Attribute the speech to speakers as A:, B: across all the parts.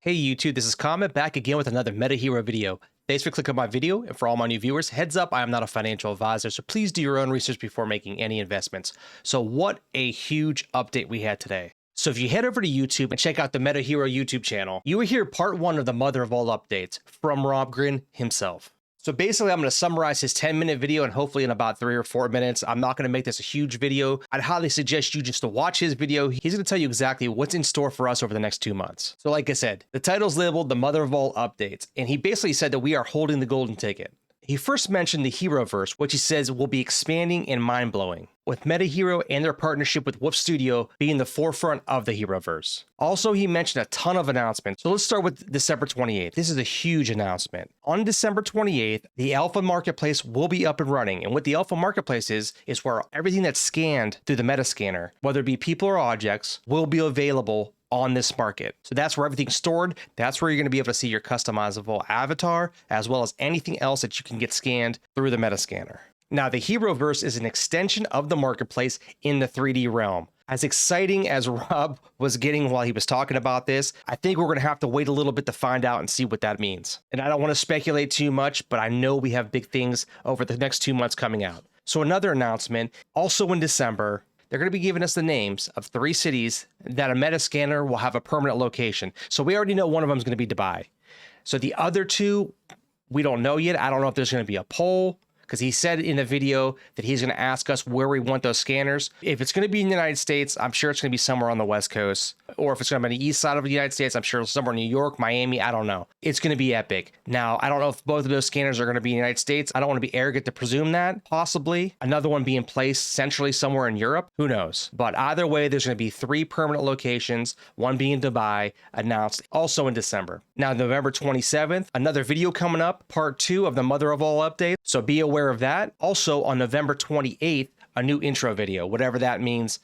A: Hey YouTube, this is Comet back again with another MetaHero video. Thanks for clicking on my video, and for all my new viewers, heads up, I am not a financial advisor, so please do your own research before making any investments. So what a huge update we had today. So if you head over to YouTube and check out the MetaHero YouTube channel, you will hear part 1 of the mother of all updates from Gryn himself. So basically, I'm going to summarize his 10-minute video and hopefully in about 3 or 4 minutes. I'm not going to make this a huge video. I'd highly suggest you just to watch his video. He's going to tell you exactly what's in store for us over the next 2 months. So like I said, the title's labeled the mother of all updates, and he basically said that we are holding the golden ticket. He first mentioned the Heroverse, which he says will be expanding and mind-blowing, with MetaHero and their partnership with Whoop Studio being the forefront of the Heroverse. Also, he mentioned a ton of announcements. So let's start with December 28th. This is a huge announcement. On December 28th, the Alpha Marketplace will be up and running. And what the Alpha Marketplace is where everything that's scanned through the Metascanner, whether it be people or objects, will be available on this market. So that's where everything's stored. That's where you're going to be able to see your customizable avatar, as well as anything else that you can get scanned through the Metascanner. Now, the Heroverse is an extension of the marketplace in the 3D realm. As exciting as Rob was getting while he was talking about this, I think we're going to have to wait a little bit to find out and see what that means. And I don't want to speculate too much, but I know we have big things over the next 2 months coming out. So another announcement, also in December, they're going to be giving us the names of 3 cities that a Metascanner will have a permanent location. So we already know one of them is going to be Dubai. So the other 2, we don't know yet. I don't know if there's going to be a poll, because he said in the video that he's going to ask us where we want those scanners. If it's going to be in the United States, I'm sure it's going to be somewhere on the West Coast. Or if it's going to be on the east side of the United States, I'm sure somewhere in New York, Miami, I don't know. It's going to be epic. Now, I don't know if both of those scanners are going to be in the United States. I don't want to be arrogant to presume that. Possibly. Another one being placed centrally somewhere in Europe. Who knows? But either way, there's going to be 3 permanent locations, one being Dubai, announced also in December. Now, November 27th, another video coming up, part 2 of the mother of all updates. So be aware of that. Also on November 28th, a new intro video, whatever that means.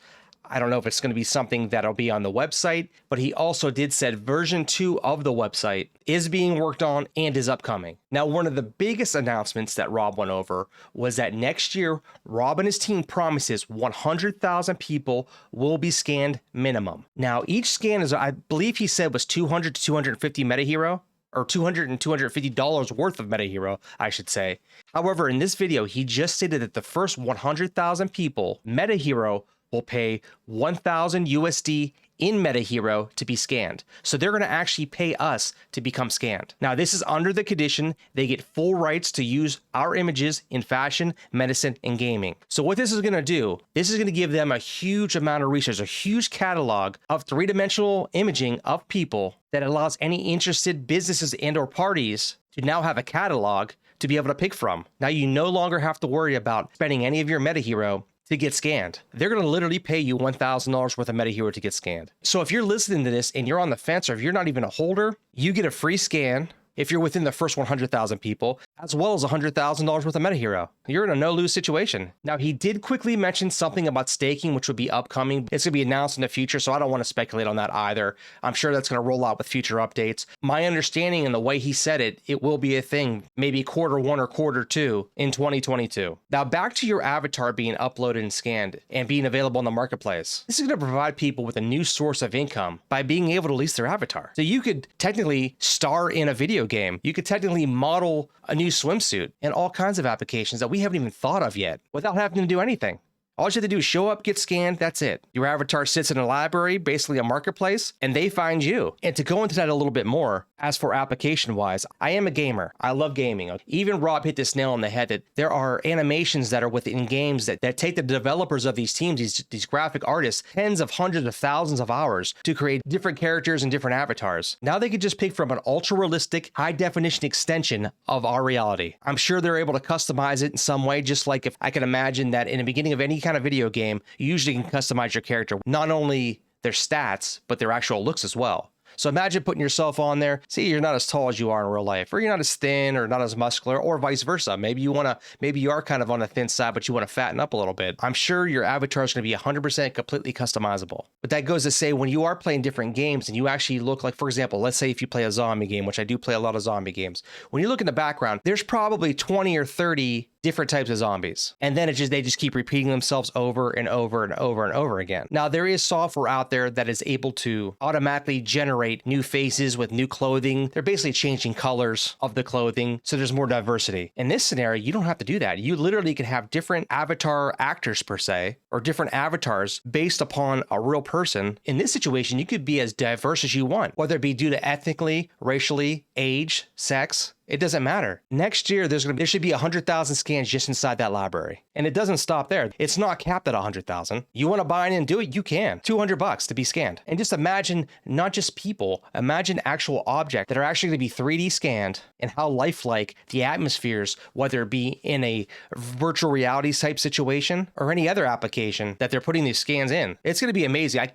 A: I don't know if it's going to be something that'll be on the website, but he also did said version 2 of the website is being worked on and is upcoming. Now, one of the biggest announcements that Rob went over was that next year, Rob and his team promises 100,000 people will be scanned minimum. Now, each scan is, I believe he said, was 200 to 250 MetaHero. Or $200 and $250 worth of MetaHero, I should say. However, in this video, he just stated that the first 100,000 people, MetaHero will pay 1,000 USD in MetaHero to be scanned. So they're going to actually pay us to become scanned. Now, this is under the condition they get full rights to use our images in fashion, medicine, and gaming. So what this is going to do, this is going to give them a huge amount of research, a huge catalog of 3-dimensional imaging of people that allows any interested businesses and or parties to now have a catalog to be able to pick from. Now, you no longer have to worry about spending any of your MetaHero to get scanned. They're going to literally pay you $1,000 worth of MetaHero to get scanned. So if you're listening to this and you're on the fence, or if you're not even a holder, you get a free scan if you're within the first 100,000 people, as well as $100,000 worth of MetaHero. You're in a no-lose situation. Now, he did quickly mention something about staking, which would be upcoming. It's going to be announced in the future, so I don't want to speculate on that either. I'm sure that's going to roll out with future updates. My understanding and the way he said it, it will be a thing, maybe Q1 or Q2 in 2022. Now, back to your avatar being uploaded and scanned and being available in the marketplace. This is going to provide people with a new source of income by being able to lease their avatar. So you could technically star in a video game. You could technically model a new swimsuit and all kinds of applications that we haven't even thought of yet without having to do anything. All you have to do is show up, get scanned, that's it. Your avatar sits in a library, basically a marketplace, and they find you. And to go into that a little bit more, as for application-wise, I am a gamer. I love gaming. Even Rob hit this nail on the head that there are animations that are within games that take the developers of these teams, these graphic artists, tens of hundreds of thousands of hours to create different characters and different avatars. Now they could just pick from an ultra-realistic, high-definition extension of our reality. I'm sure they're able to customize it in some way, just like if I can imagine that in the beginning of any kind of video game, you usually can customize your character, not only their stats, but their actual looks as well. So imagine putting yourself on there. See, you're not as tall as you are in real life, or you're not as thin or not as muscular, or vice versa. Maybe you are kind of on the thin side, but you want to fatten up a little bit. I'm sure your avatar is going to be 100% completely customizable. But that goes to say, when you are playing different games and you actually look like, for example, let's say if you play a zombie game, which I do play a lot of zombie games. When you look in the background, there's probably 20 or 30 different types of zombies. And then they just keep repeating themselves over and over and over and over again. Now, there is software out there that is able to automatically generate new faces with new clothing. They're basically changing colors of the clothing, so there's more diversity. In this scenario, you don't have to do that. You literally can have different avatar actors per se, or different avatars based upon a real person. In this situation, you could be as diverse as you want, whether it be due to ethnically, racially, age, sex. It doesn't matter. Next year, there should be 100,000 scans just inside that library. And it doesn't stop there. It's not capped at 100,000. You want to buy in and do it? You can. $200 to be scanned. And just imagine not just people, imagine actual objects that are actually going to be 3D scanned and how lifelike the atmospheres, whether it be in a virtual reality type situation or any other application that they're putting these scans in. It's going to be amazing.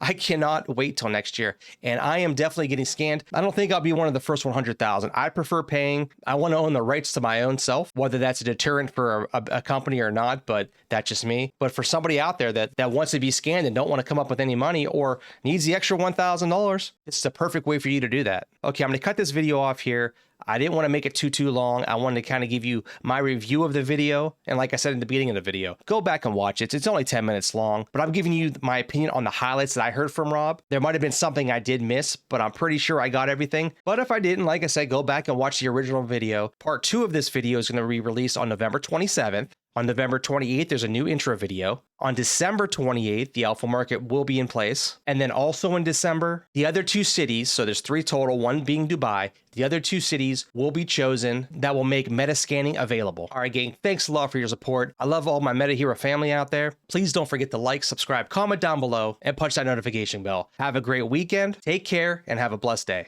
A: I cannot wait till next year. And I am definitely getting scanned. I don't think I'll be one of the first 100,000. I prefer paying. I want to own the rights to my own self, whether that's a deterrent for a company or not, but that's just me. But for somebody out there that wants to be scanned and don't want to come up with any money or needs the extra $1,000, it's the perfect way for you to do that. Okay, I'm going to cut this video off here. I didn't want to make it too long. I wanted to kind of give you my review of the video. And like I said in the beginning of the video, go back and watch it. It's only 10 minutes long, but I'm giving you my opinion on the highlights that I heard from Rob. There might have been something I did miss, but I'm pretty sure I got everything. But if I didn't, like I said, go back and watch the original video. Part 2 of this video is going to be released on November 27th. On November 28th, there's a new intro video. On December 28th, the alpha market will be in place. And then also in December, the other 2 cities, so there's 3 total, 1 being Dubai, the other 2 cities will be chosen that will make metascanning available. All right, gang, thanks a lot for your support. I love all my MetaHero family out there. Please don't forget to like, subscribe, comment down below, and punch that notification bell. Have a great weekend, take care, and have a blessed day.